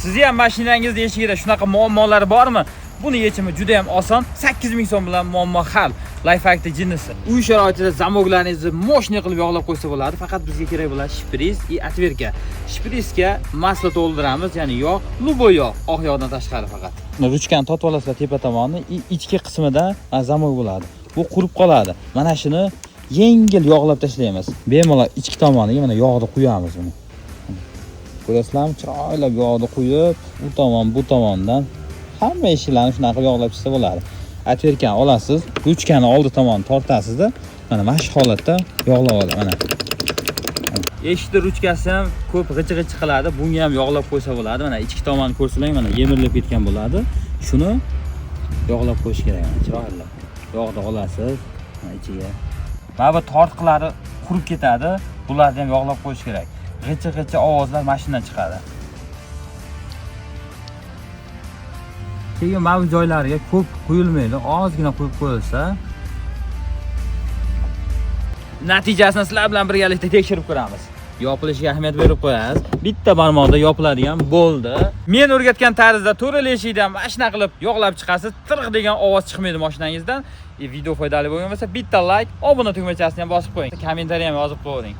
Sizni ham mashinangizning eshigida shunaqa muammolar bormi? Buni yechimi juda ham oson. 8000 so'm bilan muammo hal. Lifehack'da jinnisi. Uy sharoitida zamoglaringizni moshni qilib yog'lab qo'ysa bo'ladi. Faqat bizga kerak bo'ladi shpris va atverka. Shprisga masla to'ldiramiz, ya'ni yog', luboy yog', oq yog'dan tashqari faqat. Ruchkani tortib olasizlar tepa tomoni, ichki qismida zamog bo'ladi. Bu qurib qoladi. Mana shuni yengil yog'lab tashlaymiz. Bemalol ichki tomoniga mana yog'ni quyamiz buni. Ko'rasizlarmi? Chiroylab yog'ni quyib, u tomon, bu tomondan hamma eshiklarni shunaqa yog'lab chiqsa bo'ladi. Atverkani olasiz, ruchkani oldi tomon tortasizda, mana shu holatda yog'lab oladi, mana. Eshikda ruchkasi ham ko'p g'ich-g'ich qiladi. Bunga ham yog'lab qo'ysa bo'ladi. Mana ichki tomonni ko'rsalang, mana yemirilib ketgan bo'ladi. Shuni yog'lab qo'yish kerak, mana chiroylab. Yog'ni olasiz, mana ichiga. Mana bu tortqilari qurib ketadi. Bularni ham yog'lab qo'yish kerak. G'ich-g'ich ovozlar mashinadan chiqadi. Keyin mana bu joylariga ko'p quyilmaydi, ozgina quyib qo'yilsa, natijasini sizlar bilan birgalikda tekshirib ko'ramiz. Yopilishiga ahamiyat berib qo'yasiz. Bitta barmoqda yopiladigan bo'ldi. Men o'rgatgan tarzda to'rali eshikdan mana shuna qilib yog'lab chiqasiz. Tirq degan ovoz chiqmaydi mashinangizdan. Video foydali bo'lgan bo'lsa bitta like, obuna tugmachasini ham bosib qo'ying. Kommentariy ham yozib qo'ying.